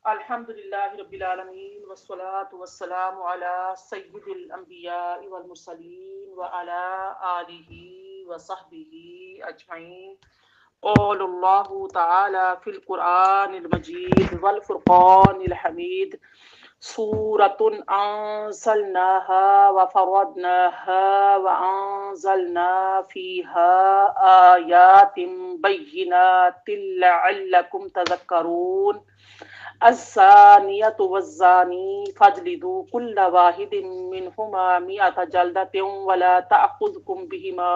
الحمدللہ رب العالمین والصلاة والسلام علی سید الانبیاء والمرسلین وعلی آلہ وصحبہ اجمعین. قول اللہ تعالی فی القرآن المجید والفرقان الحمید سورة أنزلناها وفرضناها وأنزلنا فيها آيات بينات لعلكم تذكرون. الزانية والزاني فاجلدوا كل واحد منهما 100 جلدة ولا تأخذكم بهما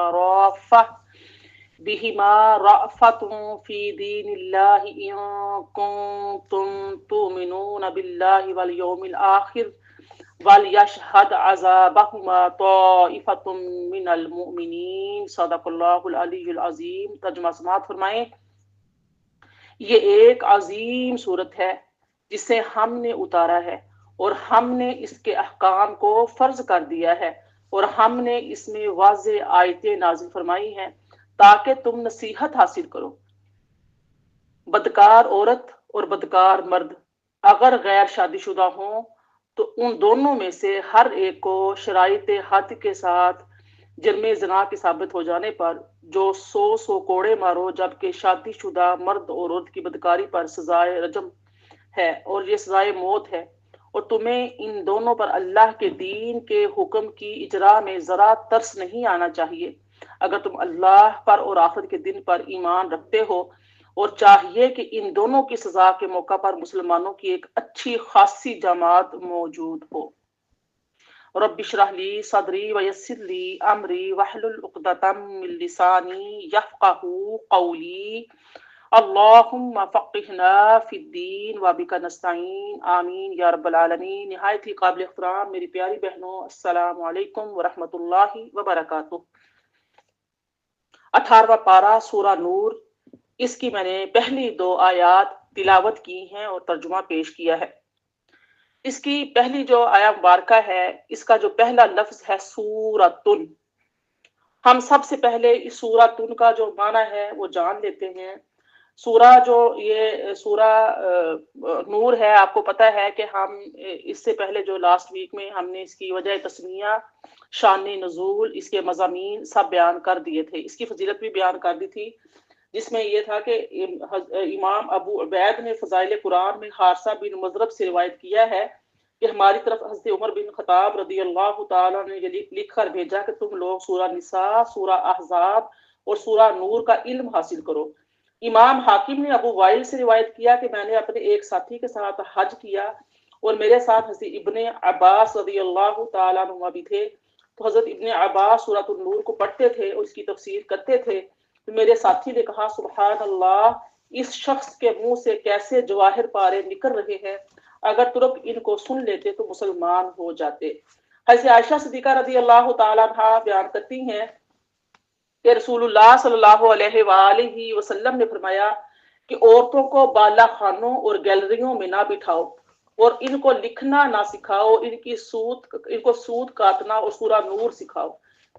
رأفة في دين الله إن كنتم تؤمنون بالله واليوم الآخر وَلْيَشْهَدْ عَذَابَهُمَا طَائِفَةٌ مِّنَ الْمُؤْمِنِينَ. صدق اللہ العلی العظیم. ترجمہ سماعت فرمائیں. یہ ایک عظیم صورت ہے جسے ہم نے اتارا ہے اور ہم نے اس کے احکام کو فرض کر دیا ہے اور ہم نے اس میں واضح آیتیں نازل فرمائی ہیں تاکہ تم نصیحت حاصل کرو. بدکار عورت اور بدکار مرد اگر غیر شادی شدہ ہوں تو ان دونوں میں سے ہر ایک کو شرائط حد کے ساتھ جرم زنا کے ثابت ہو جانے پر جو 100 کوڑے مارو، جبکہ شادی شدہ مرد اور عورت کی بدکاری پر سزائے رجم ہے اور یہ سزائے موت ہے. اور تمہیں ان دونوں پر اللہ کے دین کے حکم کی اجرا میں ذرا ترس نہیں آنا چاہیے اگر تم اللہ پر اور آخرت کے دن پر ایمان رکھتے ہو، اور چاہیے کہ ان دونوں کی سزا کے موقع پر مسلمانوں کی ایک اچھی خاصی جماعت موجود ہو. رب اشرح لی صدری ویسر لی امری واحلل عقدۃ من لسانی یفقہوا قولی. اللہم فقہنا فی الدین وبک نستعین. آمین یا رب العالمین. نہایت ہی قابل احترام میری پیاری بہنوں، السلام علیکم ورحمۃ اللہ وبرکاتہ. 18واں پارہ سورہ نور، اس کی میں نے پہلی 2 آیات تلاوت کی ہیں اور ترجمہ پیش کیا ہے. اس کی پہلی جو آیت مبارکہ ہے، اس کا جو پہلا لفظ ہے سورۃن. ہم سب سے پہلے اس سورۃن کا جو معنی ہے وہ جان لیتے ہیں. سورہ جو یہ سورہ نور ہے، آپ کو پتہ ہے کہ ہم اس سے پہلے جو لاسٹ ویک میں ہم نے اس کی وجہ تسمیہ، شان نزول، اس کے مضامین سب بیان کر دیے تھے. اس کی فضیلت بھی بیان کر دی تھی، جس میں یہ تھا کہ امام ابو عبید نے فضائل قرآن میں حارثہ بن مضرب سے روایت کیا ہے کہ ہماری طرف حضرت عمر بن خطاب رضی اللہ تعالیٰ نے یہ لکھ کر بھیجا کہ تم لوگ سورہ نساء، سورہ احزاب اور سورہ نور کا علم حاصل کرو. امام حاکم نے ابو وائل سے روایت کیا کہ میں نے اپنے ایک ساتھی کے ساتھ حج کیا اور میرے ساتھ حضرت ابن عباس رضی اللہ تعالیٰ عنہ بھی تھے. تو حضرت ابن عباس سورۃ النور کو پڑھتے تھے اور اس کی تفسیر کرتے تھے. تو میرے ساتھی نے کہا سبحان اللہ، اس شخص کے منہ سے کیسے جواہر پارے نکل رہے ہیں، اگر ترک ان کو سن لیتے تو مسلمان ہو جاتے. حضرت عائشہ صدیقہ رضی اللہ تعالیٰ عنہا بیان کرتی ہیں کہ رسول اللہ صلی اللہ علیہ وآلہ وسلم نے فرمایا کہ عورتوں کو بالا خانوں اور گیلریوں میں نہ بٹھاؤ اور ان کو لکھنا نہ سکھاؤ، ان کو سود کاٹنا اور سورہ نور سکھاؤ.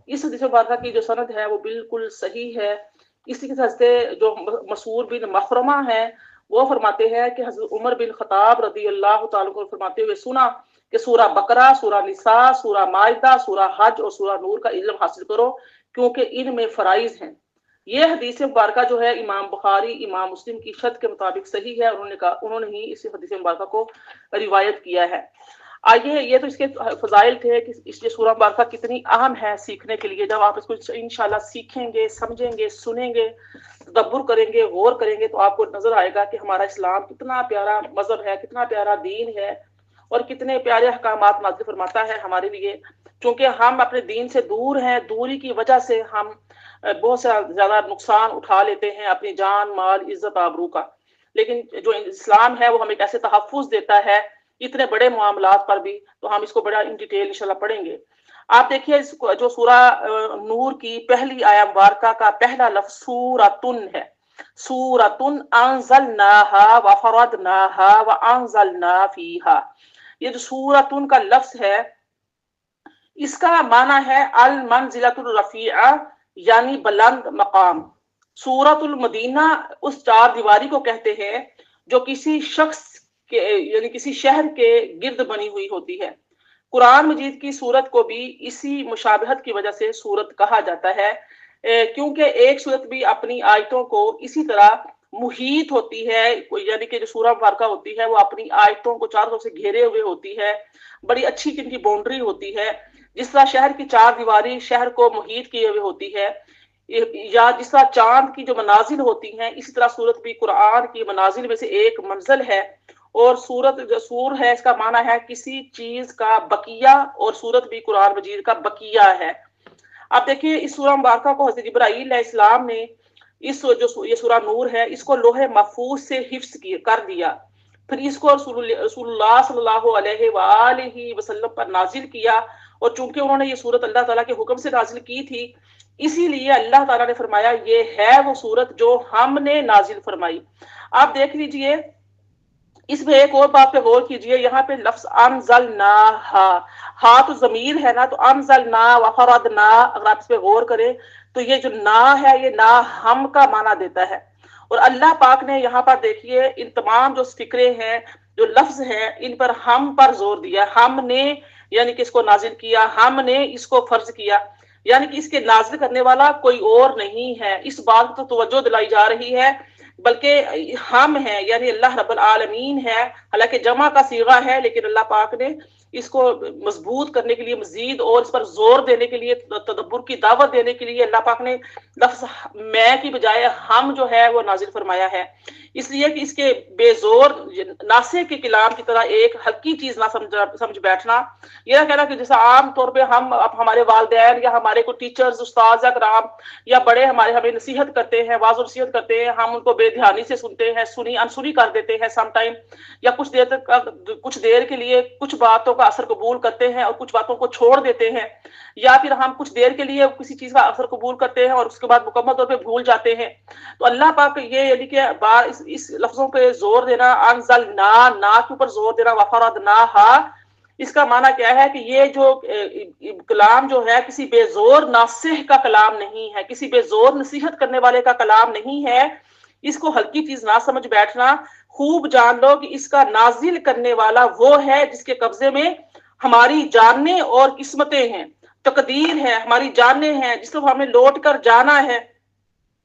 اس حدیث مبارکہ کی جو سند ہے وہ بالکل صحیح ہے. اسی کے ساتھ جو مسعود بن مخرمہ ہیں وہ فرماتے ہیں کہ حضرت عمر بن خطاب رضی اللہ تعالیٰ کو فرماتے ہوئے سنا کہ سورہ بقرہ، سورہ نساء، سورہ مائدہ، سورہ حج اور سورہ نور کا علم حاصل کرو کیونکہ ان میں فرائض ہیں. یہ حدیث مبارکہ جو ہے امام بخاری، امام مسلم کی شرط کے مطابق صحیح ہے. انہوں نے ہی اس حدیث مبارکہ کو روایت کیا ہے. آئیے، یہ تو اس کے فضائل تھے کہ اس لیے سورہ مبارکہ کتنی اہم ہے سیکھنے کے لیے. جب آپ اس کو انشاءاللہ سیکھیں گے، سمجھیں گے، سنیں گے، تدبر کریں گے، غور کریں گے تو آپ کو نظر آئے گا کہ ہمارا اسلام کتنا پیارا مذہب ہے، کتنا پیارا دین ہے اور کتنے پیارے احکامات نازل فرماتا ہے ہمارے لیے. چونکہ ہم اپنے دین سے دور ہیں، دوری کی وجہ سے ہم بہت سے زیادہ نقصان اٹھا لیتے ہیں اپنی جان، مال، عزت، آبرو کا. لیکن جو اسلام ہے وہ ہمیں کیسے تحفظ دیتا ہے اتنے بڑے معاملات پر بھی، تو ہم اس کو بڑا ان ڈیٹیل انشاءاللہ پڑھیں گے. آپ دیکھیے جو سورہ نور کی پہلی آیت مبارکہ کا پہلا لفظ سورۃن ہے. سورۃن انزلناها وفرضناها وانزلنا فیها. یہ جو سورۃن کا لفظ ہے اس کا معنی ہے المنزلۃ الرفیعہ، یعنی بلند مقام. سورۃ المدینہ اس 4 دیواری کو کہتے ہیں جو کسی شخص یعنی کسی شہر کے گرد بنی ہوئی ہوتی ہے۔ قرآن مجید کی سورت کو بھی اسی مشابہت کی وجہ سے سورت کہا جاتا ہے، کیونکہ ایک سورت بھی اپنی آیتوں کو اسی طرح محیط ہوتی ہے، یعنی کہ جو سورہ مبارکہ ہوتی ہے وہ اپنی آیتوں کو چاروں طرف سے گھیرے ہوئے ہوتی ہے، بڑی اچھی ان کی باؤنڈری ہوتی ہے۔ جس طرح شہر کی چار دیواری شہر کو محیط کیے ہوئے ہوتی ہے، یا جس طرح چاند کی جو منازل ہوتی ہیں، اسی طرح سورت بھی قرآن کی منازل میں سے ایک منزل ہے۔ اور سورت جو سور ہے اس کا معنی ہے کسی چیز کا بقیہ، اور سورت بھی قرآن مجید کا بقیہ ہے۔ اب دیکھیے اس سورہ مبارکہ کو حضرت جبرائیل علیہ السلام نے اس جو یہ سورہ نور ہے اس کو لوح محفوظ سے حفظ کر دیا، پھر اس کو رسول اللہ صلی اللہ علیہ وآلہ وسلم پر نازل کیا، اور چونکہ انہوں نے یہ سورت اللہ تعالیٰ کے حکم سے نازل کی تھی، اسی لیے اللہ تعالیٰ نے فرمایا یہ ہے وہ سورت جو ہم نے نازل فرمائی۔ آپ دیکھ لیجئے اس میں ایک اور بات پہ غور کیجئے، یہاں پہ لفظ انزلناہا، ہاں تو ضمیر ہے نا، تو انزلنا وفرضنا، اگر آپ اس پہ غور کریں تو یہ جو نا ہے یہ نا ہم کا معنی دیتا ہے۔ اور اللہ پاک نے یہاں پر دیکھیے ان تمام جو فکرے ہیں، جو لفظ ہیں، ان پر ہم پر زور دیا، ہم نے یعنی کہ اس کو نازل کیا، ہم نے اس کو فرض کیا، یعنی کہ اس کے نازل کرنے والا کوئی اور نہیں ہے۔ اس بات کو توجہ دلائی جا رہی ہے، بلکہ ہم ہیں یعنی اللہ رب العالمین ہے، حالانکہ جمع کا صیغہ ہے لیکن اللہ پاک نے اس کو مضبوط کرنے کے لیے مزید اور اس پر زور دینے کے لیے، تدبر کی دعوت دینے کے لیے اللہ پاک نے لفظ میں کی بجائے ہم جو ہے وہ نازل فرمایا ہے، اس لیے کہ اس کے بے زور ناسے کے کلام کی طرح ایک ہلکی چیز نہ سمجھ بیٹھنا، یہ نہ کہنا کہ جیسا عام طور پہ ہم ہمارے والدین یا ہمارے کو ٹیچرز، استاد یا کرام یا بڑے ہمیں نصیحت کرتے ہیں، واعظ و نصیحت کرتے ہیں، ہم ان کو بے دھیانی سے سنتے ہیں، انسنی کر دیتے ہیں سم ٹائم، یا کچھ دیر کے لیے کچھ باتوں کا اثر قبول کرتے ہیں اور کچھ باتوں کو چھوڑ دیتے ہیں، یا پھر ہم کچھ دیر کے لیے کسی چیز کا اثر قبول کرتے ہیں اور اس کے بعد مکمل طور پہ بھول جاتے ہیں۔ تو اللہ پاک یہ یعنی کہ اس لفظوں پہ زور دینا، انزلنا، نا کے اوپر زور دینا، وفرضناہا، اس کا معنی کیا ہے کہ یہ جو کلام جو ہے کسی بے زور ناصح کا کلام نہیں ہے، کسی بے زور نصیحت کرنے والے کا کلام نہیں ہے، اس کو ہلکی چیز نہ سمجھ بیٹھنا، خوب جان لو کہ اس کا نازل کرنے والا وہ ہے جس کے قبضے میں ہماری جانیں اور قسمتیں ہیں، تقدیر ہے، ہماری جانیں ہیں، جس کو ہمیں لوٹ کر جانا ہے،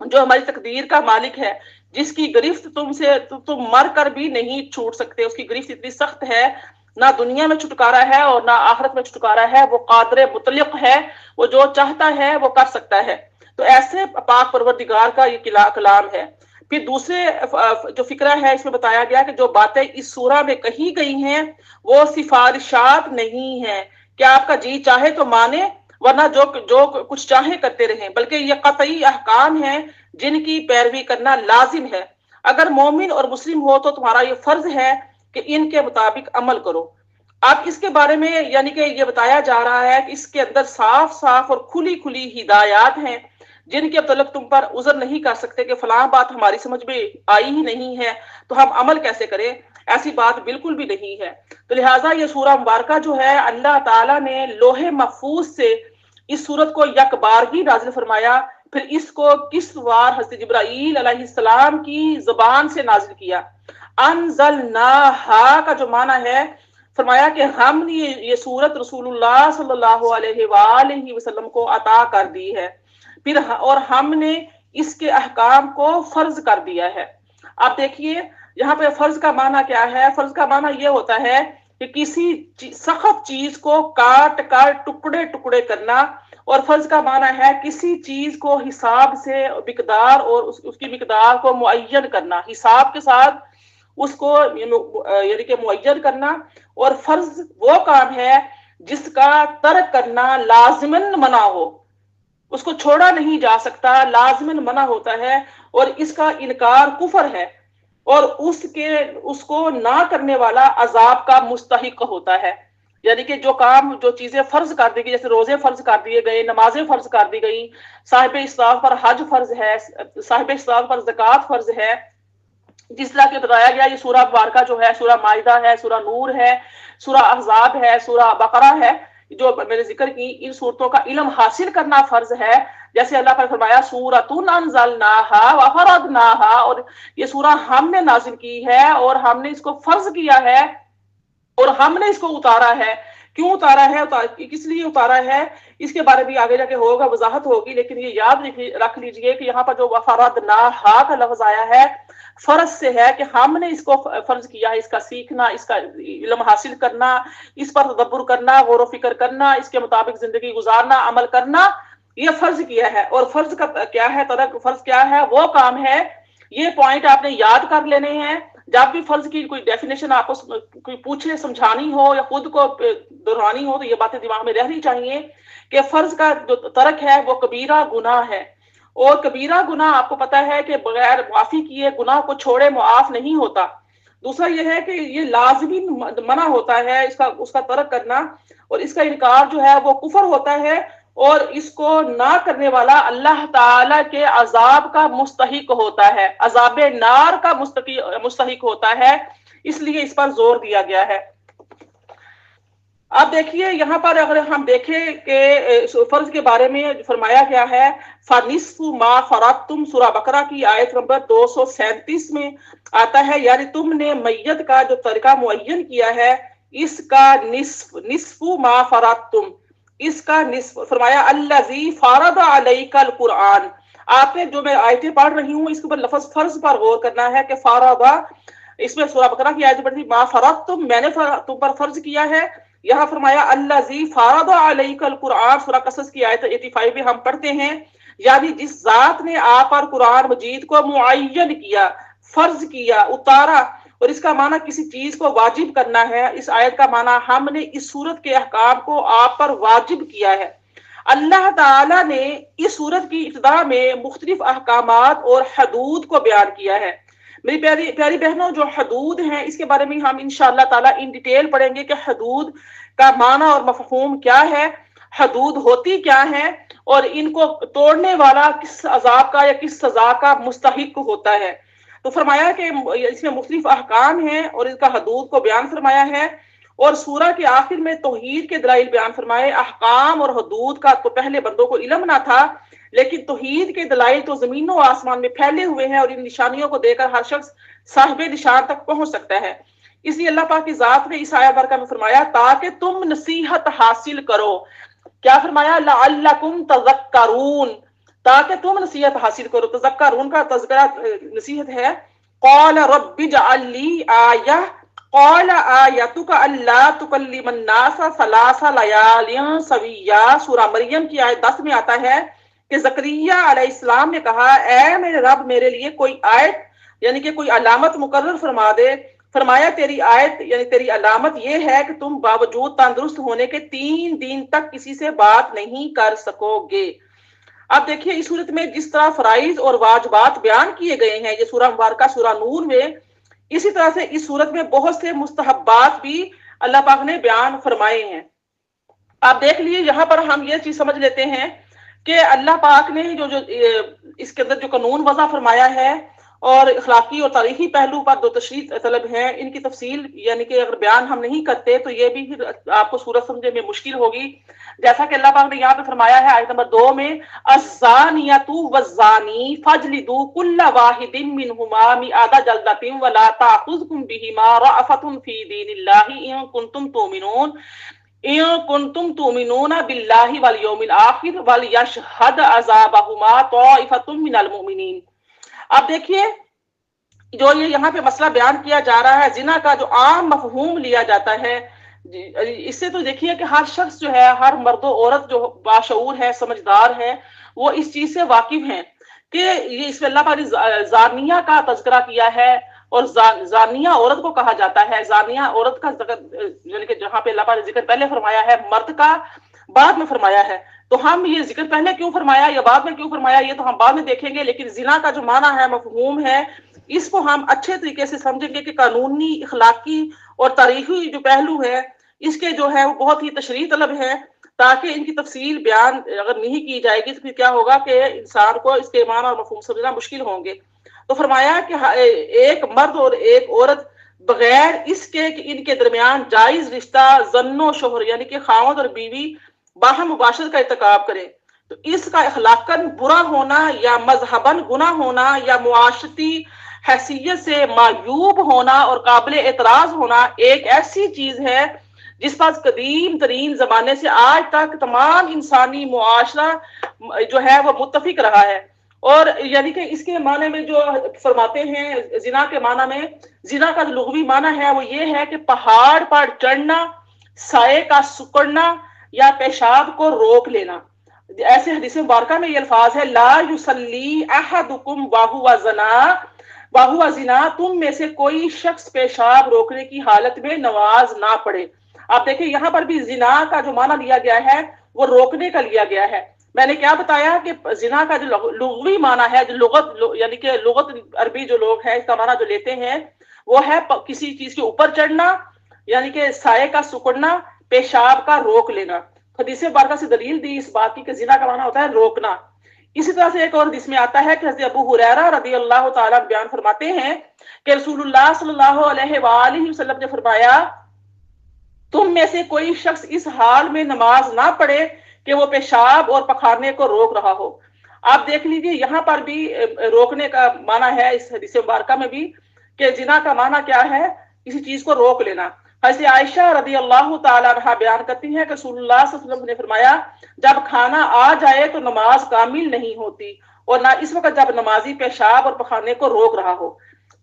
جو ہماری تقدیر کا مالک ہے، جس کی گرفت تم مر کر بھی نہیں چھوٹ سکتے، اس کی گرفت اتنی سخت ہے، نہ دنیا میں چھٹکارا ہے اور نہ آخرت میں چھٹکارا ہے، وہ قادر مطلق ہے، وہ جو چاہتا ہے وہ کر سکتا ہے۔ تو ایسے پاک پروردگار کا یہ کلام ہے۔ پھر دوسرے جو فکرہ ہے اس میں بتایا گیا کہ جو باتیں اس سورہ میں کہی گئی ہیں وہ سفارشات نہیں ہیں کہ آپ کا جی چاہے تو مانے ورنہ جو کچھ چاہے کرتے رہیں، بلکہ یہ قطعی احکام ہیں جن کی پیروی کرنا لازم ہے۔ اگر مومن اور مسلم ہو تو تمہارا یہ فرض ہے کہ ان کے مطابق عمل کرو۔ اب اس کے بارے میں یعنی کہ یہ بتایا جا رہا ہے کہ اس کے اندر صاف صاف اور کھلی کھلی ہدایات ہیں جن کے متعلق تم پر عذر نہیں کر سکتے کہ فلاں بات ہماری سمجھ میں آئی ہی نہیں ہے تو ہم عمل کیسے کریں، ایسی بات بالکل بھی نہیں ہے۔ تو لہٰذا یہ سورہ مبارکہ جو ہے اللہ تعالیٰ نے لوح محفوظ سے اس سورت کو یک بار ہی نازل فرمایا، پھر اس کو کس وار حضرت جبرائیل علیہ السلام کی زبان سے نازل کیا۔ انزلناہا کا جو معنی ہے، فرمایا کہ ہم نے یہ سورت رسول اللہ صلی اللہ علیہ وآلہ وسلم کو عطا کر دی ہے، پھر اور ہم نے اس کے احکام کو فرض کر دیا ہے۔ آپ دیکھیے یہاں پہ فرض کا معنی کیا ہے؟ فرض کا معنی یہ ہوتا ہے کہ کسی سخت چیز کو کاٹ کر ٹکڑے ٹکڑے کرنا، اور فرض کا معنی ہے کسی چیز کو حساب سے مقدار اور اس کی مقدار کو معین کرنا، حساب کے ساتھ اس کو یعنی کہ معین کرنا۔ اور فرض وہ کام ہے جس کا ترک کرنا لازماً منع ہو، اس کو چھوڑا نہیں جا سکتا، لازماً منع ہوتا ہے، اور اس کا انکار کفر ہے، اور اس کو نہ کرنے والا عذاب کا مستحق ہوتا ہے۔ یعنی کہ جو کام جو چیزیں فرض کر دی گئی، جیسے روزے فرض کر دیے گئے، نمازیں فرض کر دی گئی، صاحب اسلام پر حج فرض ہے، صاحب اسلام پر زکوٰۃ فرض ہے، جس طرح کہ بتایا گیا یہ سورہ مبارکہ جو ہے سورہ مائدہ ہے، سورہ نور ہے، سورہ احزاب ہے، سورہ بقرہ ہے، جو میں نے ذکر کی، ان صورتوں کا علم حاصل کرنا فرض ہے، جیسے اللہ پر فرمایا سورۃ انزلناہا وفرضناہا، اور یہ سورہ ہم نے نازل کی ہے اور ہم نے اس کو فرض کیا ہے اور ہم نے اس کو اتارا ہے۔ کیوں اتارا ہے، کس لیے اتارا ہے، اس کے بارے میں آگے جا کے ہوگا، وضاحت ہوگی، لیکن یہ یاد رکھ لیجئے کہ یہاں پر جو وفرضناہا کا لفظ آیا ہے فرض سے ہے کہ ہم نے اس کو فرض کیا ہے، اس کا سیکھنا، اس کا علم حاصل کرنا، اس پر تدبر کرنا، غور و فکر کرنا، اس کے مطابق زندگی گزارنا، عمل کرنا، یہ فرض کیا ہے۔ اور فرض کا کیا ہے، فرض کیا ہے، وہ کام ہے، یہ پوائنٹ آپ نے یاد کر لینے ہیں۔ جب بھی فرض کی کوئی ڈیفینیشن آپ کو کوئی پوچھے، سمجھانی ہو یا خود کو دہرانی ہو، تو یہ باتیں دماغ میں رہنی چاہیے کہ فرض کا جو ترک ہے وہ کبیرہ گناہ ہے، اور کبیرہ گناہ آپ کو پتا ہے کہ بغیر معافی کیے گناہ کو چھوڑے معاف نہیں ہوتا۔ دوسرا یہ ہے کہ یہ لازمی منع ہوتا ہے اس کا ترک کرنا، اور اس کا انکار جو ہے وہ کفر ہوتا ہے، اور اس کو نہ کرنے والا اللہ تعالی کے عذاب کا مستحق ہوتا ہے، عذاب نار کا مستحق ہوتا ہے، اس لیے اس پر زور دیا گیا ہے۔ اب دیکھیے یہاں پر اگر ہم دیکھیں کہ فرض کے بارے میں فرمایا گیا ہے فَنِصْفُ مَا فَرَضْتُمْ، سورہ بقرہ کی آیت نمبر 237 میں آتا ہے، یعنی تم نے میت کا جو طریقہ معین کیا ہے اس کا نصف ما فرضتم، اس کا نصف فرمایا الذی فرض علیک القرآن۔ آپ نے جو میں آیتیں پڑھ رہی ہوں اس کے اوپر لفظ فرض پر غور کرنا ہے کہ فرض، اس میں سورہ بقرہ کی آیت پڑھی ما فرضتم، میں نے تم پر فرض کیا ہے، یہاں فرمایا الذی فرض علیک القرآن، سورہ قصص کی آیت 85 میں ہم پڑھتے ہیں، یعنی جس ذات نے آپ پر قرآن مجید کو معین کیا، فرض کیا، اتارا، اور اس کا معنی کسی چیز کو واجب کرنا ہے۔ اس آیت کا معنی ہم نے اس صورت کے احکام کو آپ پر واجب کیا ہے۔ اللہ تعالی نے اس صورت کی ابتدا میں مختلف احکامات اور حدود کو بیان کیا ہے۔ میری پیاری بہنوں، جو حدود ہیں اس کے بارے میں ہم انشاءاللہ تعالی ان ڈیٹیل پڑھیں گے کہ حدود کا معنی اور مفہوم کیا ہے، حدود ہوتی کیا ہیں، اور ان کو توڑنے والا کس عذاب کا یا کس سزا کا مستحق ہوتا ہے۔ تو فرمایا کہ اس میں مختلف احکام ہیں اور ان کا حدود کو بیان فرمایا ہے، اور سورہ کے آخر میں توحید کے دلائل بیان فرمائے۔ احکام اور حدود کا تو پہلے بندوں کو علم نہ تھا، لیکن توحید کے دلائل تو زمین و آسمان میں پھیلے ہوئے ہیں، اور ان نشانیوں کو دے کر ہر شخص صاحب نشان تک پہنچ سکتا ہے۔ اس لیے اللہ پاک کی ذات نے اس آیت برکہ میں فرمایا تاکہ تم نصیحت حاصل کرو، کیا فرمایا لعلکم تذکرون، تاکہ تم نصیحت حاصل کرو۔ تذکرون کا تذکرہ نصیحت ہے۔ قال رب اجعل لی آیہ، قال آیتک الا تکلم الناس ثلاث لیال سویا، سورہ مریم کی آیت 10 میں آتا ہے کہ زکریا علیہ السلام نے کہا اے میرے رب میرے لیے کوئی آیت یعنی کہ کوئی علامت مقرر فرما دے۔ فرمایا تیری آیت یعنی تیری علامت یہ ہے کہ تم باوجود تندرست ہونے کے 3 دن تک کسی سے بات نہیں کر سکو گے۔ اب دیکھیے اس صورت میں جس طرح فرائض اور واجبات بیان کیے گئے ہیں یہ سورہ مبارکہ سورہ نور میں، اسی طرح سے اس صورت میں بہت سے مستحبات بھی اللہ پاک نے بیان فرمائے ہیں۔ آپ دیکھ لیے یہاں پر ہم یہ چیز سمجھ لیتے ہیں کہ اللہ پاک نے جو اس کے اندر جو قانون وضع فرمایا ہے اور اخلاقی اور تاریخی پہلو پر جو تشریح طلب ہیں ان کی تفصیل یعنی کہ اگر بیان ہم نہیں کرتے تو یہ بھی پھر آپ کو صورت سمجھنے میں مشکل ہوگی۔ جیسا کہ اللہ پاک نے یہاں پہ فرمایا ہے آیت نمبر 2 میں الزانیۃ والزانی فاجلدوا کل واحد منہما مئۃ جلدۃ ولا تأخذکم بہما رأفۃ فی دین اللہ ان کنتم تؤمنون باللہ والیوم الآخر ولیشہد عذابہما طائفۃ من المؤمنین۔ اب دیکھیے جو یہ یہاں پہ مسئلہ بیان کیا جا رہا ہے زنا کا جو عام مفہوم لیا جاتا ہے، اس سے تو دیکھیے کہ ہر شخص جو ہے، ہر مرد و عورت جو باشعور ہے، سمجھدار ہے، وہ اس چیز سے واقف ہیں کہ یہ اس میں اللہ پاک نے زانیہ کا تذکرہ کیا ہے، اور زانیہ عورت کو کہا جاتا ہے۔ زانیہ عورت کا ذکر یعنی کہ جہاں پہ اللہ پاک نے ذکر پہلے فرمایا ہے مرد کا، بعد میں فرمایا ہے، تو ہم یہ ذکر پہلے کیوں فرمایا یا بعد میں کیوں فرمایا یہ تو ہم بعد میں دیکھیں گے، لیکن زنا کا جو معنی ہے، مفہوم ہے، اس کو ہم اچھے طریقے سے سمجھیں گے کہ قانونی، اخلاقی اور تاریخی جو پہلو ہے اس کے جو ہے وہ بہت ہی تشریح طلب ہے، تاکہ ان کی تفصیل بیان اگر نہیں کی جائے گی تو پھر کیا ہوگا کہ انسان کو اس کے معنی اور مفہوم سمجھنا مشکل ہوں گے۔ تو فرمایا کہ ایک مرد اور ایک عورت بغیر اس کے کہ ان کے درمیان جائز رشتہ زن و شوہر یعنی کہ خاوند اور بیوی باہم مباشرت کا ارتکاب کریں، تو اس کا اخلاقاً برا ہونا یا مذہباً گناہ ہونا یا معاشرتی حیثیت سے معیوب ہونا اور قابل اعتراض ہونا ایک ایسی چیز ہے جس پر قدیم ترین زمانے سے آج تک تمام انسانی معاشرہ جو ہے وہ متفق رہا ہے۔ اور یعنی کہ اس کے معنی میں جو فرماتے ہیں زنا کے معنی میں، زنا کا جو لغوی معنی ہے وہ یہ ہے کہ پہاڑ پر چڑھنا، سائے کا سکڑنا یا پیشاب کو روک لینا۔ ایسے حدیث مبارکہ میں یہ الفاظ ہے لا یصلی احدکم وہو زنا، تم میں سے کوئی شخص پیشاب روکنے کی حالت میں نماز نہ پڑھے۔ آپ دیکھیں یہاں پر بھی زنا کا جو معنی لیا گیا ہے وہ روکنے کا لیا گیا ہے۔ میں نے کیا بتایا کہ زنا کا جو لغوی معنی ہے، جو لغت یعنی کہ لغت عربی جو لوگ ہیں اس کا معنی جو لیتے ہیں وہ ہے کسی چیز کے اوپر چڑھنا، یعنی کہ سائے کا سکڑنا، پیشاب کا روک لینا۔ حدیث مبارکہ سے دلیل دی اس بات کی کہ زنا کا معنی ہوتا ہے روکنا۔ اسی طرح سے ایک اور حدیث میں آتا ہے کہ حضرت ابو ہریرہ رضی اللہ تعالیٰ بیان فرماتے ہیں کہ رسول اللہ صلی اللہ علیہ وآلہ وسلم نے فرمایا تم میں سے کوئی شخص اس حال میں نماز نہ پڑھے کہ وہ پیشاب اور پخانے کو روک رہا ہو۔ آپ دیکھ لیجئے یہاں پر بھی روکنے کا معنی ہے اس حدیث مبارکہ میں بھی کہ زنا کا معنی کیا ہے، کسی چیز کو روک لینا۔ حضرت عائشہ رضی اللہ تعالیٰ عنہا بیان کرتی ہیں کہ رسول اللہ صلی اللہ علیہ وسلم نے فرمایا جب کھانا آ جائے تو نماز کامل نہیں ہوتی، اور نہ اس وقت جب نمازی پیشاب اور پخانے کو روک رہا ہو۔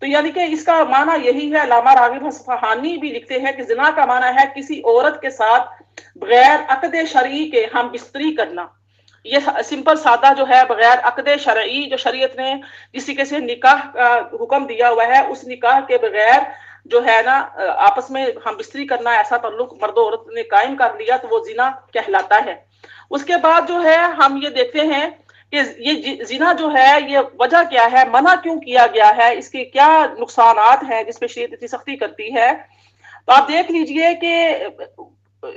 تو یعنی کہ اس کا معنی یہی ہے۔ علامہ راغب اصفہانی بھی لکھتے ہیں کہ زنا کا معنی ہے کسی عورت کے ساتھ بغیر عقد شرعی کے ہم بستری کرنا۔ یہ سمپل سادہ جو ہے بغیر عقد شرعی، جو شریعت نے جس طریقے سے نکاح کا حکم دیا ہوا ہے اس نکاح کے بغیر جو ہے نا آپس میں ہم بستری کرنا، ایسا تعلق مرد و عورت نے قائم کر لیا تو وہ زنا کہلاتا ہے۔ اس کے بعد جو ہے ہم یہ دیکھتے ہیں کہ یہ زنا جو ہے یہ وجہ کیا ہے، منع کیوں کیا گیا ہے، اس کے کیا نقصانات ہیں جس پہ شریعت اتنی سختی کرتی ہے۔ تو آپ دیکھ لیجئے کہ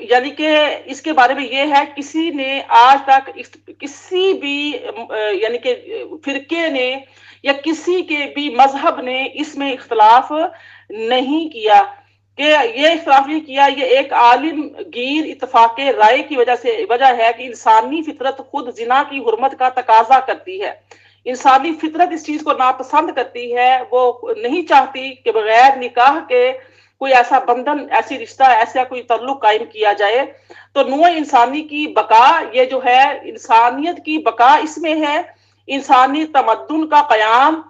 یعنی کہ اس کے بارے میں یہ ہے کسی نے آج تک کسی بھی یعنی کہ فرقے نے یا کسی کے بھی مذہب نے اس میں اختلاف نہیں کیا کہ یہ اختلاف نہیں کیا، یہ ایک عالم گیر اتفاق رائے کی وجہ ہے کہ انسانی فطرت خود زنا کی حرمت کا تقاضا کرتی ہے۔ انسانی فطرت اس چیز کو ناپسند کرتی ہے، وہ نہیں چاہتی کہ بغیر نکاح کے کوئی ایسا بندھن، ایسی رشتہ، ایسا کوئی تعلق قائم کیا جائے۔ تو نوع انسانی کی بقا، یہ جو ہے انسانیت کی بقا اس میں ہے، انسانی تمدن کا قیام،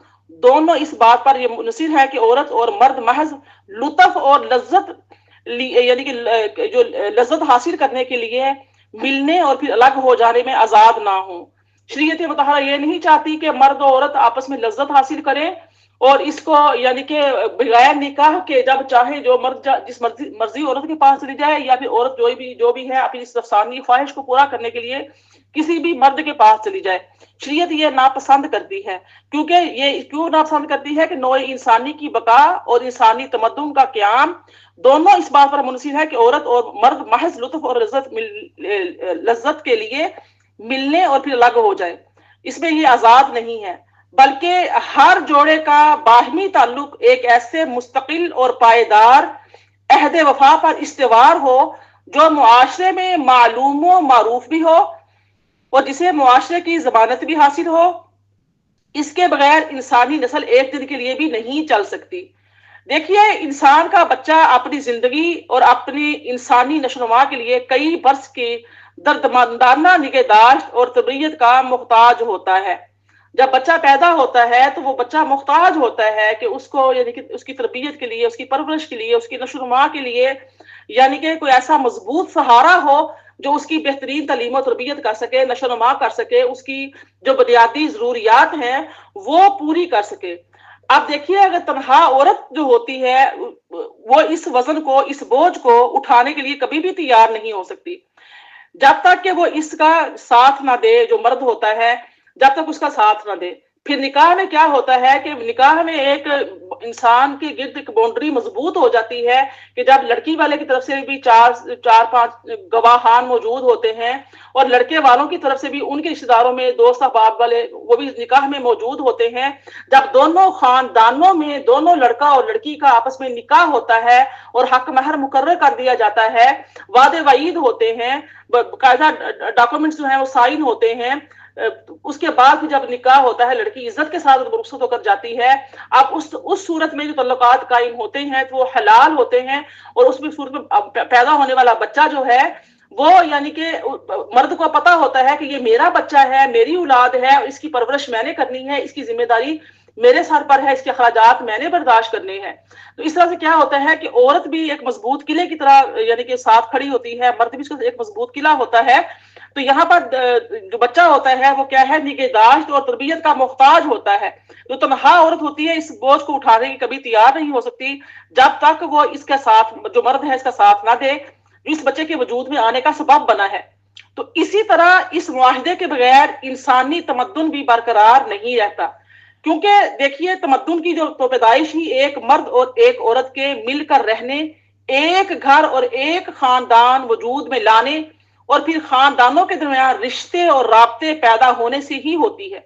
دونوں اس بات پر یہ منحصر ہے کہ عورت اور مرد محض لطف اور لذت یعنی کہ جو لذت حاصل کرنے کے لیے ملنے اور پھر الگ ہو جانے میں آزاد نہ ہوں۔ شریعت مطہرہ یہ نہیں چاہتی کہ مرد و عورت آپس میں لذت حاصل کریں اور اس کو یعنی کہ بغیر نکاح کے جب چاہے جو مرد جس مرضی عورت کے پاس چلی جائے، یا پھر عورت جو بھی ہے اپنی اس نفسانی خواہش کو پورا کرنے کے لیے کسی بھی مرد کے پاس چلی جائے۔ شریعت یہ ناپسند کرتی ہے، کیونکہ یہ کیوں ناپسند کرتی ہے کہ نوع انسانی کی بقا اور انسانی تمدن کا قیام دونوں اس بات پر منحصر ہے کہ عورت اور مرد محض لطف اور لذت کے لیے ملنے اور پھر الگ ہو جائے، اس میں یہ آزاد نہیں ہے، بلکہ ہر جوڑے کا باہمی تعلق ایک ایسے مستقل اور پائیدار عہد وفا پر استوار ہو جو معاشرے میں معلوم و معروف بھی ہو اور جسے معاشرے کی ضمانت بھی حاصل ہو۔ اس کے بغیر انسانی نسل ایک دن کے لیے بھی نہیں چل سکتی۔ دیکھیے انسان کا بچہ اپنی زندگی اور اپنی انسانی نشوونما کے لیے کئی برس کی دردمندانہ نگہداشت اور تربیت کا محتاج ہوتا ہے۔ جب بچہ پیدا ہوتا ہے تو وہ بچہ محتاج ہوتا ہے کہ اس کو یعنی کہ اس کی تربیت کے لیے، اس کی پرورش کے لیے، اس کی نشوونما کے لیے یعنی کہ کوئی ایسا مضبوط سہارا ہو جو اس کی بہترین تعلیم و تربیت کر سکے، نشوونما کر سکے، اس کی جو بنیادی ضروریات ہیں وہ پوری کر سکے۔ آپ دیکھیے اگر تنہا عورت جو ہوتی ہے وہ اس وزن کو، اس بوجھ کو اٹھانے کے لیے کبھی بھی تیار نہیں ہو سکتی جب تک کہ وہ اس کا ساتھ نہ دے، جو مرد ہوتا ہے جب تک اس کا ساتھ نہ دے۔ پھر نکاح میں کیا ہوتا ہے کہ نکاح میں ایک انسان کے گرد ایک باؤنڈری مضبوط ہو جاتی ہے کہ جب لڑکی والے کی طرف سے بھی چار پانچ گواہان موجود ہوتے ہیں اور لڑکے والوں کی طرف سے بھی ان کے رشتہ داروں میں دوست احباب والے وہ بھی نکاح میں موجود ہوتے ہیں، جب دونوں خاندانوں میں دونوں لڑکا اور لڑکی کا آپس میں نکاح ہوتا ہے اور حق مہر مقرر کر دیا جاتا ہے، وعدے وعید ہوتے ہیں، باقاعدہ ڈاکومنٹس جو ہیں وہ سائن ہوتے ہیں، اس کے بعد جب نکاح ہوتا ہے لڑکی عزت کے ساتھ رخصت ہو کر جاتی ہے، اب اس صورت میں جو تعلقات قائم ہوتے ہیں تو وہ حلال ہوتے ہیں، اور اس میں صورت میں پیدا ہونے والا بچہ جو ہے وہ یعنی کہ مرد کو پتا ہوتا ہے کہ یہ میرا بچہ ہے، میری اولاد ہے، اس کی پرورش میں نے کرنی ہے، اس کی ذمہ داری میرے سر پر ہے، اس کے اخراجات میں نے برداشت کرنے ہیں۔ تو اس طرح سے کیا ہوتا ہے کہ عورت بھی ایک مضبوط قلعے کی طرح یعنی کہ ساتھ کھڑی ہوتی ہے، مرد بھی اس کا ایک مضبوط قلعہ ہوتا ہے۔ تو یہاں پر جو بچہ ہوتا ہے وہ کیا ہے، نگہداشت اور تربیت کا محتاج ہوتا ہے۔ جو تنہا عورت ہوتی ہے اس بوجھ کو اٹھانے کی کبھی تیار نہیں ہو سکتی جب تک وہ اس کا ساتھ، جو مرد ہے اس کا ساتھ نہ دے، اس بچے کے وجود میں آنے کا سبب بنا ہے۔ تو اسی طرح اس معاہدے کے بغیر انسانی تمدن بھی برقرار نہیں رہتا، کیونکہ دیکھیے تمدن کی جو پیدائش ہی ایک مرد اور ایک عورت کے مل کر رہنے، ایک گھر اور ایک خاندان وجود میں لانے اور پھر خاندانوں کے درمیان رشتے اور رابطے پیدا ہونے سے ہی ہوتی ہے۔